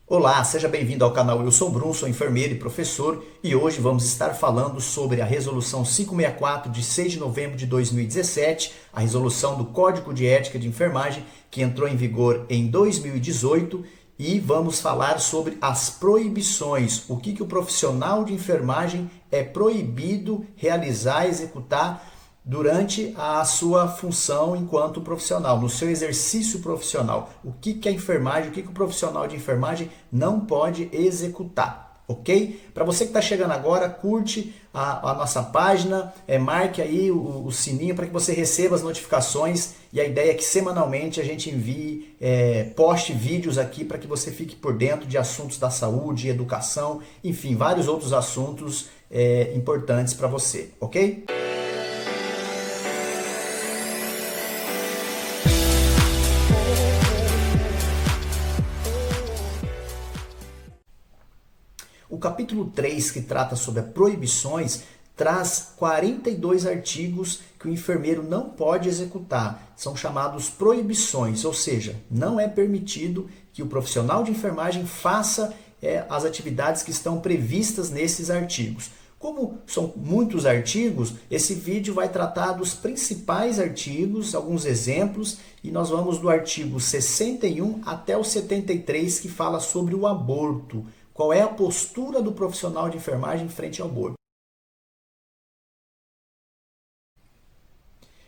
Olá, seja bem-vindo ao canal Eu Sou Bruno, sou enfermeiro e professor e hoje vamos estar falando sobre a Resolução 564 de 6 de novembro de 2017, a resolução do Código de Ética de Enfermagem que entrou em vigor em 2018 e vamos falar sobre as proibições, o que o profissional de enfermagem é proibido realizar, executar durante a sua função enquanto profissional, no seu exercício profissional. O que a enfermagem, o que o profissional de enfermagem não pode executar, ok? Para você que está chegando agora, curte a nossa página, marque aí o sininho para que você receba as notificações e a ideia é que semanalmente a gente envie, poste vídeos aqui para que você fique por dentro de assuntos da saúde, educação, enfim, vários outros assuntos importantes para você, ok? O capítulo 3, que trata sobre as proibições, traz 42 artigos que o enfermeiro não pode executar. São chamados proibições, ou seja, não é permitido que o profissional de enfermagem faça as atividades que estão previstas nesses artigos. Como são muitos artigos, esse vídeo vai tratar dos principais artigos, alguns exemplos, e nós vamos do artigo 61 até o 73, que fala sobre o aborto. Qual é a postura do profissional de enfermagem frente ao aborto?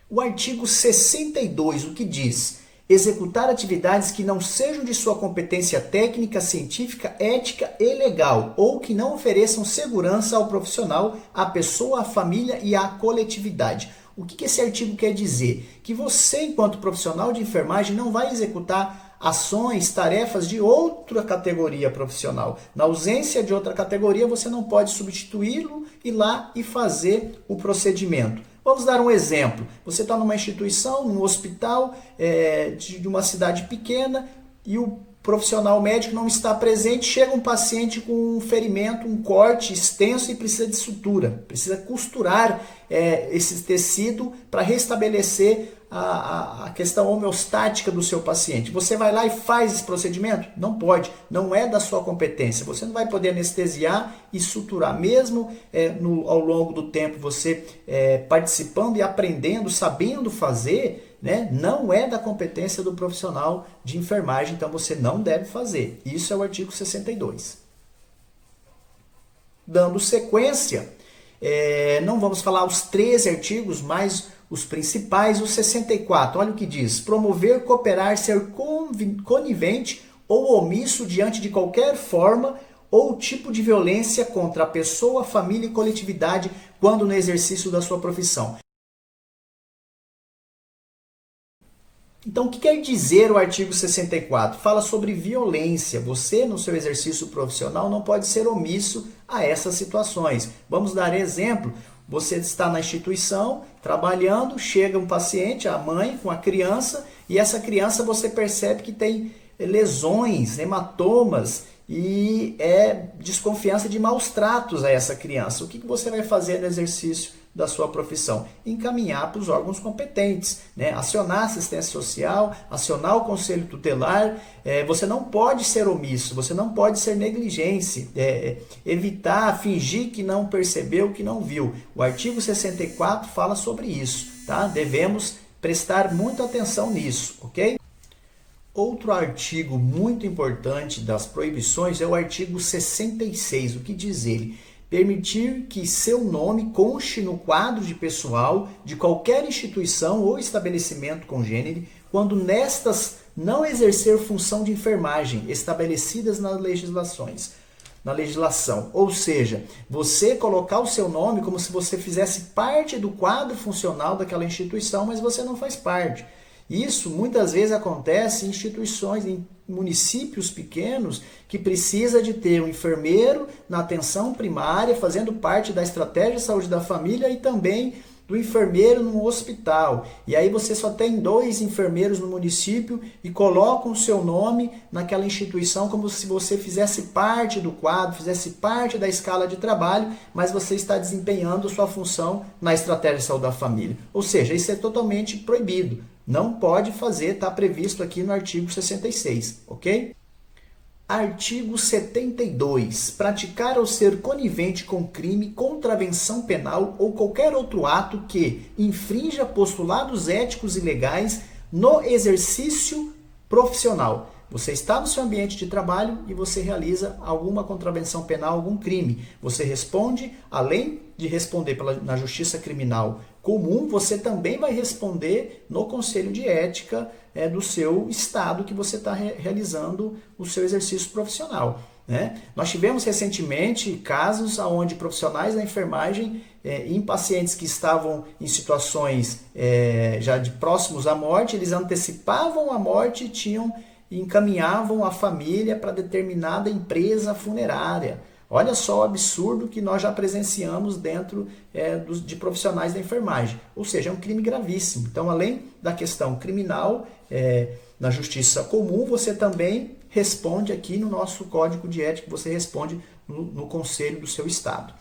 O artigo 62, o que diz? Executar atividades que não sejam de sua competência técnica, científica, ética e legal, ou que não ofereçam segurança ao profissional, à pessoa, à família e à coletividade. O que esse artigo quer dizer? Que você, enquanto profissional de enfermagem, não vai executar ações, tarefas de outra categoria profissional. Na ausência de outra categoria, você não pode substituí-lo, ir lá e fazer o procedimento. Vamos dar um exemplo. Você está numa instituição, num hospital de uma cidade pequena e o profissional médico não está presente, chega um paciente com um ferimento, um corte extenso e precisa de sutura, precisa costurar esse tecido para restabelecer a questão homeostática do seu paciente. Você vai lá e faz esse procedimento? Não pode, não é da sua competência. Você não vai poder anestesiar e suturar. Mesmo ao longo do tempo você participando e aprendendo, sabendo fazer, né, não é da competência do profissional de enfermagem, então você não deve fazer. Isso é o artigo 62. Dando sequência, não vamos falar os 13 artigos, mas os principais, o 64, olha o que diz: promover, cooperar, ser conivente ou omisso diante de qualquer forma ou tipo de violência contra a pessoa, família e coletividade quando no exercício da sua profissão. Então, o que quer dizer o artigo 64? Fala sobre violência. Você, no seu exercício profissional, não pode ser omisso a essas situações. Vamos dar exemplo. Você está na instituição, trabalhando, chega um paciente, a mãe com a criança, e essa criança você percebe que tem lesões, hematomas, e desconfiança de maus tratos a essa criança. O que você vai fazer no exercício da sua profissão? Encaminhar para os órgãos competentes, né? Acionar a assistência social, acionar o conselho tutelar. Você não pode ser omisso, você não pode ser negligente, evitar, fingir que não percebeu, que não viu. O artigo 64 fala sobre isso, tá? Devemos prestar muita atenção nisso, ok? Outro artigo muito importante das proibições é o artigo 66. O que diz ele? Permitir que seu nome conste no quadro de pessoal de qualquer instituição ou estabelecimento congênere quando nestas não exercer função de enfermagem estabelecidas nas legislações. Na legislação, ou seja, você colocar o seu nome como se você fizesse parte do quadro funcional daquela instituição, mas você não faz parte. Isso muitas vezes acontece em instituições, em municípios pequenos, que precisa de ter um enfermeiro na atenção primária, fazendo parte da estratégia de saúde da família e também do enfermeiro no hospital. E aí você só tem 2 enfermeiros no município e colocam o seu nome naquela instituição como se você fizesse parte do quadro, fizesse parte da escala de trabalho, mas você está desempenhando sua função na estratégia de saúde da família. Ou seja, isso é totalmente proibido. Não pode fazer, está previsto aqui no artigo 66, ok? Artigo 72. Praticar ou ser conivente com crime, contravenção penal ou qualquer outro ato que infrinja postulados éticos e legais no exercício profissional. Você está no seu ambiente de trabalho e você realiza alguma contravenção penal, algum crime. Você responde, além de responder na justiça criminal comum, você também vai responder no conselho de ética do seu estado que você está realizando o seu exercício profissional. Né? Nós tivemos recentemente casos onde profissionais da enfermagem, em pacientes que estavam em situações já de próximos à morte, eles antecipavam a morte e encaminhavam a família para determinada empresa funerária. Olha só o absurdo que nós já presenciamos dentro de profissionais da enfermagem. Ou seja, é um crime gravíssimo. Então, além da questão criminal, na justiça comum, você também responde aqui no nosso código de ética, você responde no conselho do seu estado.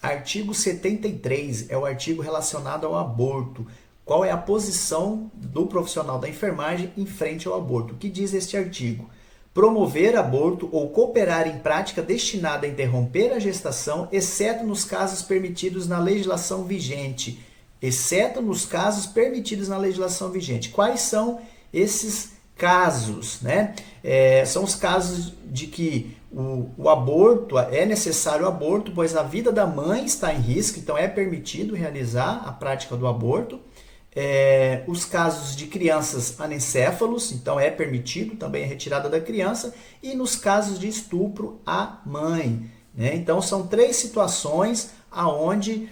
Artigo 73 é o artigo relacionado ao aborto. Qual é a posição do profissional da enfermagem em frente ao aborto? O que diz este artigo? Promover aborto ou cooperar em prática destinada a interromper a gestação, exceto nos casos permitidos na legislação vigente. Exceto nos casos permitidos na legislação vigente. Quais são esses casos? Né? São os casos de que o aborto, é necessário o aborto, pois a vida da mãe está em risco, então é permitido realizar a prática do aborto. Os casos de crianças anencéfalos, então é permitido também a retirada da criança, e nos casos de estupro à mãe. Né? Então são 3 situações onde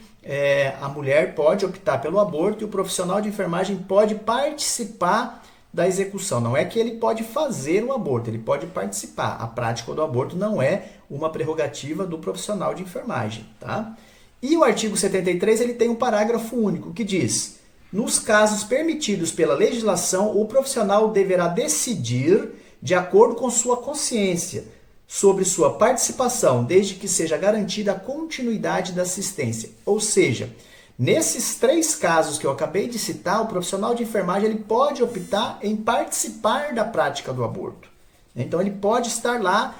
a mulher pode optar pelo aborto e o profissional de enfermagem pode participar da execução. Não é que ele pode fazer o aborto, ele pode participar. A prática do aborto não é uma prerrogativa do profissional de enfermagem. Tá? E o artigo 73 ele tem um parágrafo único que diz: nos casos permitidos pela legislação, o profissional deverá decidir de acordo com sua consciência sobre sua participação, desde que seja garantida a continuidade da assistência. Ou seja, nesses 3 casos que eu acabei de citar, o profissional de enfermagem ele pode optar em participar da prática do aborto. Então ele pode estar lá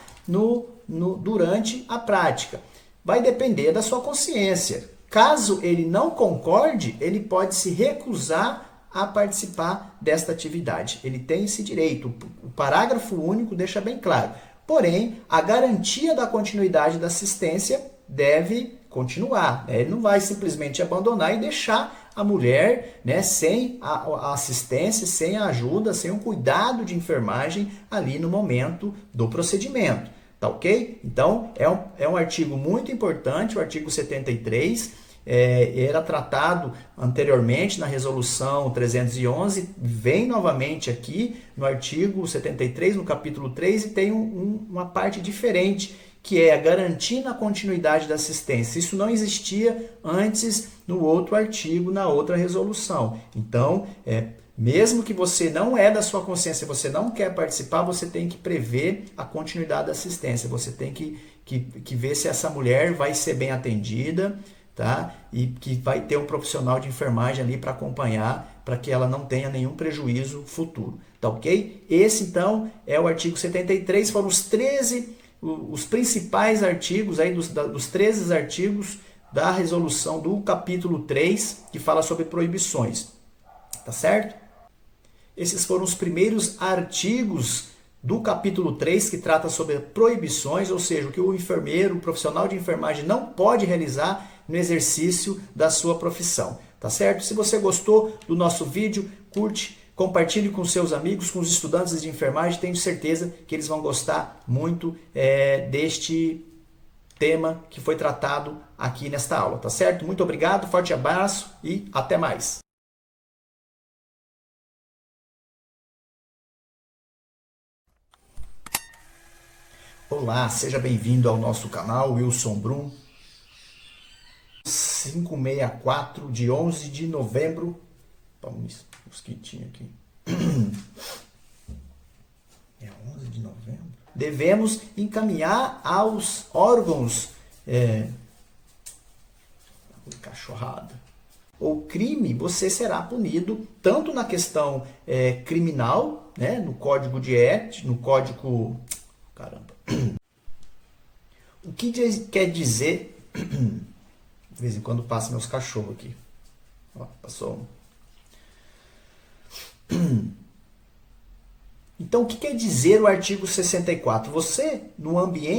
durante a prática. Vai depender da sua consciência. Caso ele não concorde, ele pode se recusar a participar desta atividade. Ele tem esse direito. O parágrafo único deixa bem claro. Porém, a garantia da continuidade da assistência deve continuar. Ele não vai simplesmente abandonar e deixar a mulher sem a assistência, sem a ajuda, sem o cuidado de enfermagem ali no momento do procedimento. Tá ok? Então, é um artigo muito importante, o artigo 73. Era tratado anteriormente na resolução 311, vem novamente aqui no artigo 73, no capítulo 3, e tem uma parte diferente, que é garantir a continuidade da assistência. Isso não existia antes no outro artigo, na outra resolução. Então, mesmo que você não é da sua consciência, você não quer participar, você tem que prever a continuidade da assistência. Você tem que ver se essa mulher vai ser bem atendida, tá? E que vai ter um profissional de enfermagem ali para acompanhar, para que ela não tenha nenhum prejuízo futuro. Tá ok? Esse, então, é o artigo 73. Foram os principais artigos, aí dos 13 artigos da resolução do capítulo 3, que fala sobre proibições. Tá certo? Esses foram os primeiros artigos do capítulo 3, que trata sobre proibições, ou seja, o que o enfermeiro, o profissional de enfermagem não pode realizar no exercício da sua profissão. Tá certo? Se você gostou do nosso vídeo, curte, compartilhe com seus amigos, com os estudantes de enfermagem. Tenho certeza que eles vão gostar muito deste tema que foi tratado aqui nesta aula. Tá certo? Muito obrigado, forte abraço e até mais. Olá, seja bem-vindo ao nosso canal Wilson Brum. 564 de 11 de novembro. Toma um mosquitinho aqui. É 11 de novembro. Devemos encaminhar aos órgãos cachorrada ou crime, você será punido tanto na questão criminal, né, no código de ética, no código, caramba, O que quer dizer... De vez em quando passa meus cachorros aqui. Ó, passou um. Então, o que quer dizer o artigo 64? Você, no ambiente